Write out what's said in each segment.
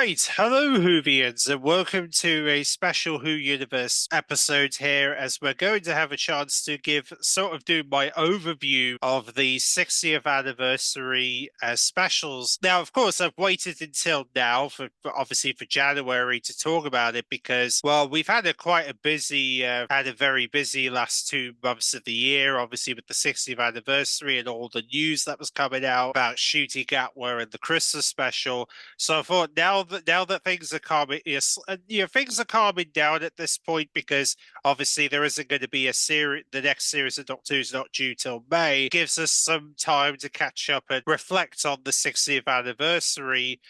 Right, hello Whovians, and welcome to a special Who Universe episode here, as we're going to have a chance to do my overview of the 60th anniversary specials. Now, of course, I've waited until now obviously for January to talk about it because, well, we've had a very busy last 2 months of the year, obviously with the 60th anniversary and all the news that was coming out about Shooty Gatwa and the Christmas special. So I thought now that things are calming, yes, things are calming down at this point because obviously there isn't going to be a series. The next series of Doctor Who's not due till May. Gives us some time to catch up and reflect on the 60th anniversary.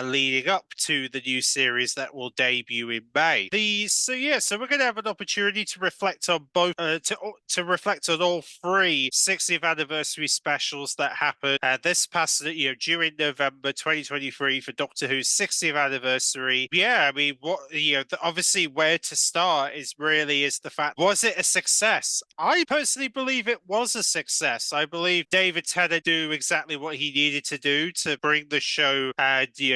Leading up to the new series that will debut in May. So we're going to have an opportunity to reflect on to reflect on all three 60th anniversary specials that happened this past during November 2023 for Doctor Who's 60th anniversary. Yeah, I mean, obviously where to start is the fact, was it a success? I personally believe it was a success. I believe David Tennant do exactly what he needed to do to bring the show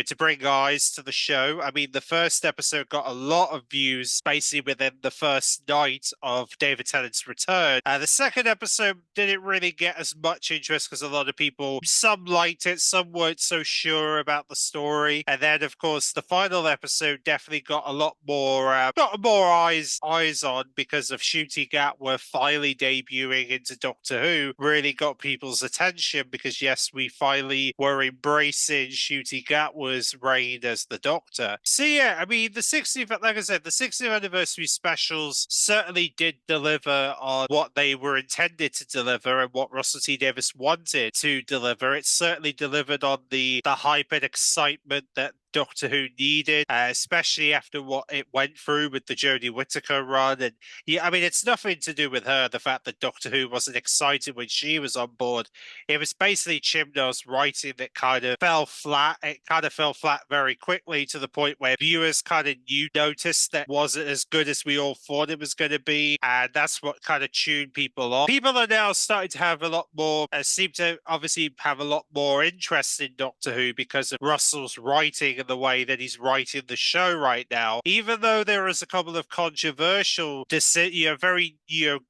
to bring eyes to the show. I mean, the first episode got a lot of views basically within the first night of David Tennant's return. The second episode didn't really get as much interest because a lot of people, some liked it, some weren't so sure about the story. And then, of course, the final episode definitely got a lot more, eyes on because of Shooty Gatwa finally debuting into Doctor Who. Really got people's attention because, yes, we finally were embracing Shooty Gatwa's reign as the Doctor. So yeah, I mean, like I said, the 60th anniversary specials certainly did deliver on what they were intended to deliver and what Russell T Davies wanted to deliver. It certainly delivered on the hype and excitement that Doctor Who needed, especially after what it went through with the Jodie Whittaker run. And yeah, I mean, it's nothing to do with her, the fact that Doctor Who wasn't excited when she was on board. It was basically Chibnall's writing that kind of fell flat. It kind of fell flat very quickly to the point where viewers kind of noticed that it wasn't as good as we all thought it was going to be. And that's what kind of tuned people off. People are now starting to have a lot more, seem to obviously have a lot more interest in Doctor Who because of Russell's writing and the way that he's writing the show right now. Even though there is a couple of controversial, very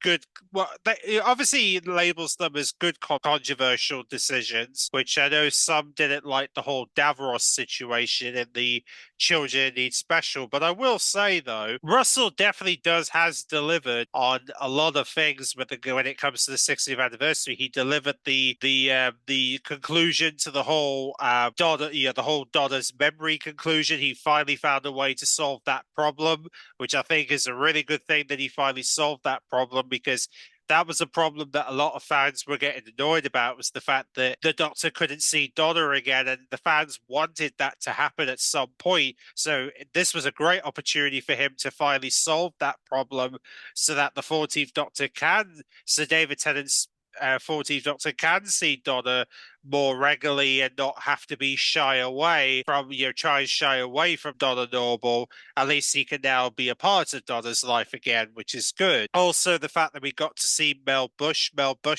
good. Well, obviously he labels them as good controversial decisions, which I know some didn't like the whole Davros situation in the Children Need Special. But I will say though, Russell definitely has delivered on a lot of things when it comes to the 60th anniversary. He delivered the conclusion to the whole Donna's memory conclusion. He finally found a way to solve that problem, which I think is a really good thing that he finally solved that problem, because that was a problem that a lot of fans were getting annoyed about, was the fact that the Doctor couldn't see Donna again, and the fans wanted that to happen at some point. So this was a great opportunity for him to finally solve that problem so that the 14th Doctor so David Tennant's 14th Doctor can see Donna more regularly and not have to be try and shy away from Donna Noble. At least he can now be a part of Donna's life again, which is good. Also, the fact that we got to see Mel Bush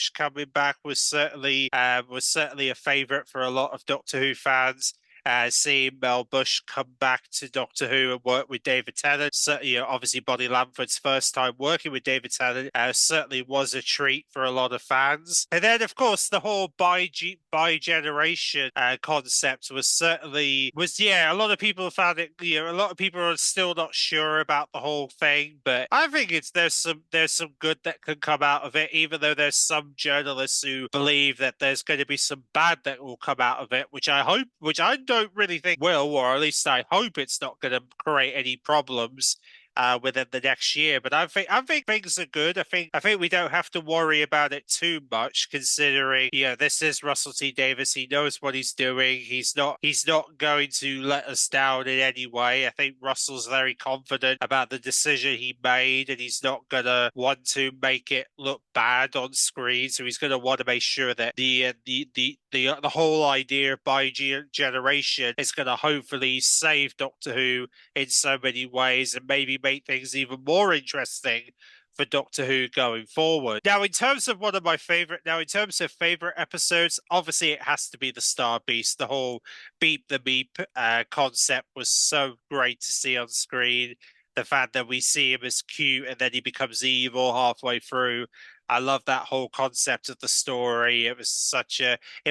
coming back was certainly a favorite for a lot of Doctor Who fans. Seeing Mel Bush come back to Doctor Who and work with David Tennant. So, obviously Bonnie Lamford's first time working with David Tennant certainly was a treat for a lot of fans. And then, of course, the whole bi-generation concept a lot of people found it, a lot of people are still not sure about the whole thing, but I think there's some good that can come out of it, even though there's some journalists who believe that there's going to be some bad that will come out of it, which I don't really think will, or at least I hope it's not going to create any problems within the next year. But I think things are good. I think we don't have to worry about it too much, considering this is Russell T Davies. He knows what he's doing. He's not going to let us down in any way. I think Russell's very confident about the decision he made, and he's not gonna want to make it look bad on screen. So he's gonna want to make sure that the whole idea of bi-generation is going to hopefully save Doctor Who in so many ways, and maybe make things even more interesting for Doctor Who going forward. Now, in terms of favorite episodes, obviously it has to be the Star Beast. The whole Beep the Beep concept was so great to see on screen. The fact that we see him as cute and then he becomes evil halfway through. I love that whole concept of the story. It was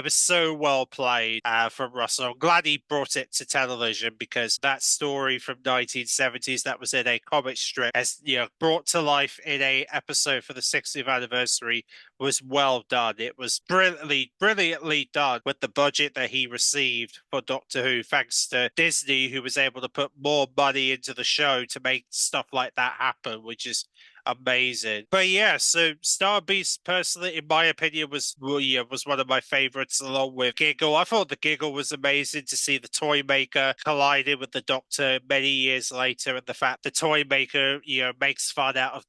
so well played from Russell. I'm glad he brought it to television because that story from 1970s that was in a comic strip, as brought to life in a episode for the 60th anniversary, was well done. It was brilliantly done with the budget that he received for Doctor Who, thanks to Disney, who was able to put more money into the show to make stuff like that happen, which is amazing. But yeah, so Star Beast, personally, in my opinion, was one of my favorites, along with Giggle. I thought the Giggle was amazing to see the toy maker colliding with the Doctor many years later, and the fact the toy maker makes fun out of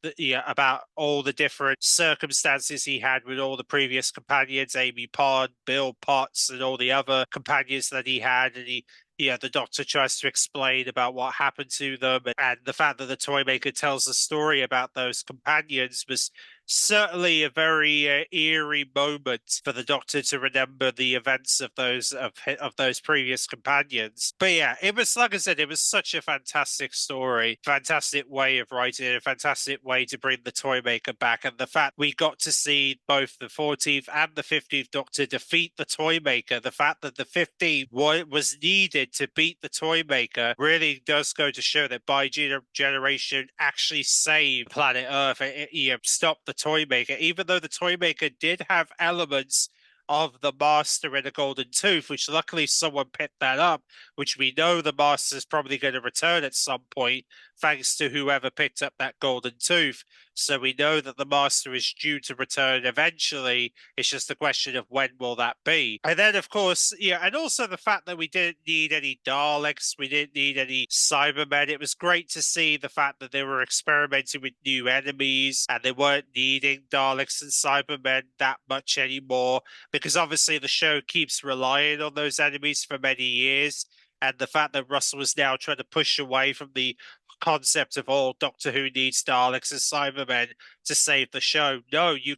about all the different circumstances he had with all the previous companions, Amy Pond, Bill Potts, and all the other companions that he had, and the Doctor tries to explain about what happened to them, and the fact that the toy maker tells a story about those companions was certainly a very eerie moment for the Doctor to remember the events of those previous companions. But yeah, it was, like I said, it was such a fantastic story, fantastic way of writing it, a fantastic way to bring the toy maker back, and the fact we got to see both the 14th and the 15th Doctor defeat the toy maker, the fact that the 15th was needed to beat the toy maker, really does go to show that by generation actually saved planet Earth. It stopped the toy maker, even though the toy maker did have elements of the Master in a golden tooth, which luckily someone picked that up, which we know the Master is probably going to return at some point, thanks to whoever picked up that golden tooth. So we know that the Master is due to return eventually. It's just a question of when will that be. And then, of course, and also the fact that we didn't need any Daleks, we didn't need any Cybermen. It was great to see the fact that they were experimenting with new enemies and they weren't needing Daleks and Cybermen that much anymore, because obviously the show keeps relying on those enemies for many years. And the fact that Russell is now trying to push away from the concept of all Doctor Who needs Daleks and Cybermen to save the show. No, you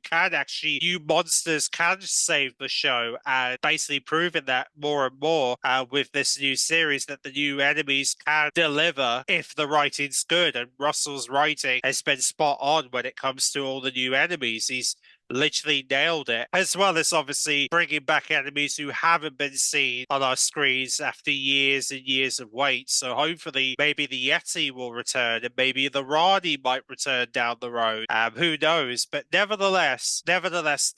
monsters can save the show, and basically proving that more and more with this new series, that the new enemies can deliver if the writing's good. And Russell's writing has been spot on when it comes to all the new enemies. He's literally nailed it, as well as obviously bringing back enemies who haven't been seen on our screens after years and years of wait. So hopefully maybe the Yeti will return, and maybe the Rani might return down the road. Who knows? But nevertheless, the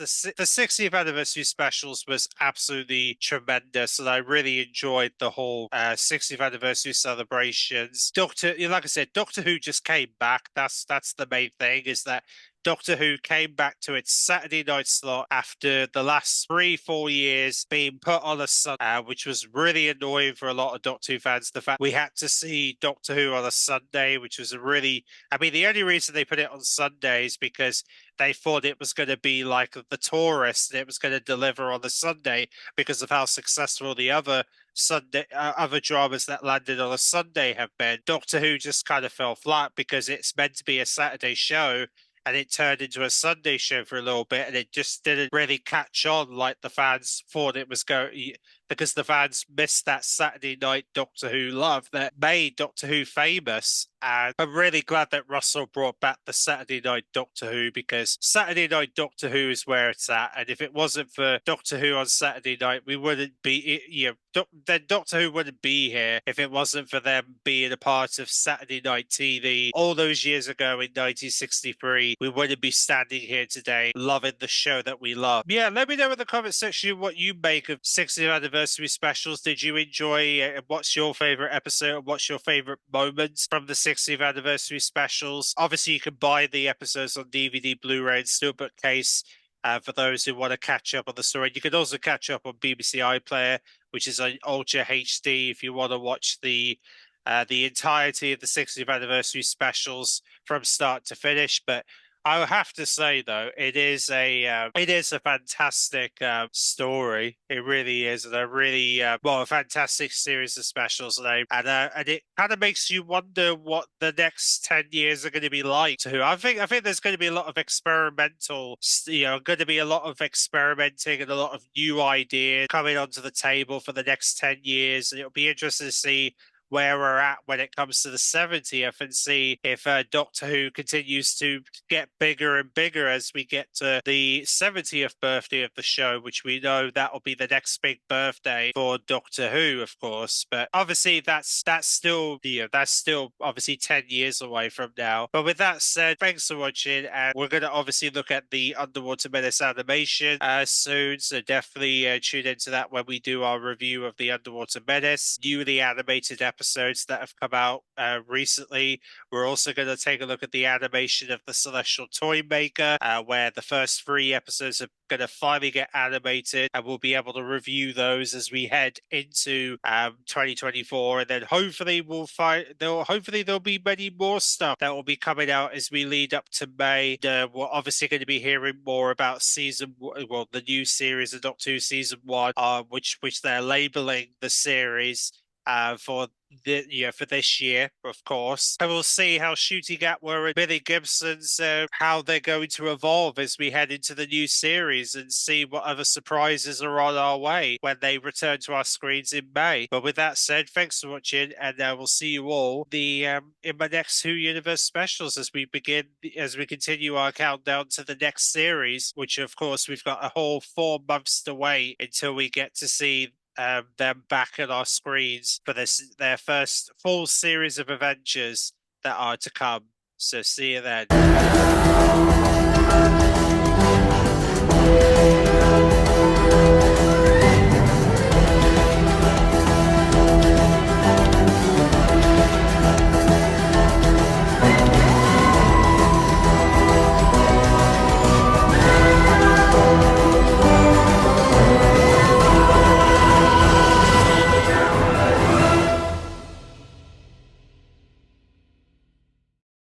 60th anniversary specials was absolutely tremendous, and I really enjoyed the whole 60th anniversary celebrations. Like I said, Doctor Who just came back. That's the main thing, is that Doctor Who came back to its Saturday night slot after the last 3-4 years being put on a Sunday, which was really annoying for a lot of Doctor Who fans. The fact we had to see Doctor Who on a Sunday, which was the only reason they put it on Sunday is because they thought it was going to be like The Tourist, and it was going to deliver on the Sunday because of how successful the other dramas that landed on a Sunday have been. Doctor Who just kind of fell flat because it's meant to be a Saturday show, and it turned into a Sunday show for a little bit, and it just didn't really catch on like the fans thought it was going, because the fans missed that Saturday night Doctor Who love that made Doctor Who famous. And I'm really glad that Russell brought back the Saturday night Doctor Who, because Saturday night Doctor Who is where it's at. And if it wasn't for Doctor Who on Saturday night, we wouldn't be, then Doctor Who wouldn't be here if it wasn't for them being a part of Saturday night TV all those years ago in 1963. We wouldn't be standing here today loving the show that we love. Yeah, let me know in the comment section what you make of 60th anniversary specials. Did you enjoy what's your favorite episode? What's your favorite moments from the 60th anniversary specials? Obviously, you can buy the episodes on DVD, Blu-ray, and Steelbook case for those who want to catch up on the story. You can also catch up on BBC iPlayer, which is an Ultra HD if you want to watch the entirety of the 60th anniversary specials from start to finish. But I have to say though, it is a fantastic story. It really is, and a really a fantastic series of specials, and it kind of makes you wonder what the next 10 years are going to be like. Too, I think there's going to be a lot of going to be a lot of experimenting and a lot of new ideas coming onto the table for the next 10 years, and it'll be interesting to see where we're at when it comes to the 70th and see if Doctor Who continues to get bigger and bigger as we get to the 70th birthday of the show, which we know that will be the next big birthday for Doctor Who, of course. But obviously that's still that's still obviously 10 years away from now. But with that said, thanks for watching, and we're going to obviously look at the Underwater Menace animation soon, so definitely tune into that when we do our review of the Underwater Menace newly animated episodes that have come out recently. We're also going to take a look at the animation of the Celestial Toy Maker, where the first 3 episodes are going to finally get animated, and we'll be able to review those as we head into 2024. And then hopefully there'll be many more stuff that will be coming out as we lead up to May. We're obviously going to be hearing more about the new series of Doctor Who season 1, which they're labeling the series for for this year, of course. And we'll see how Shooty Gatwa and Billy Gibson's how they're going to evolve as we head into the new series, and see what other surprises are on our way when they return to our screens in May. But with that said, thanks for watching, and we'll see you all in my next Who Universe specials as we continue our countdown to the next series, which of course we've got a whole 4 months to wait until we get to see them back at our screens for their first full series of adventures that are to come. So see you then.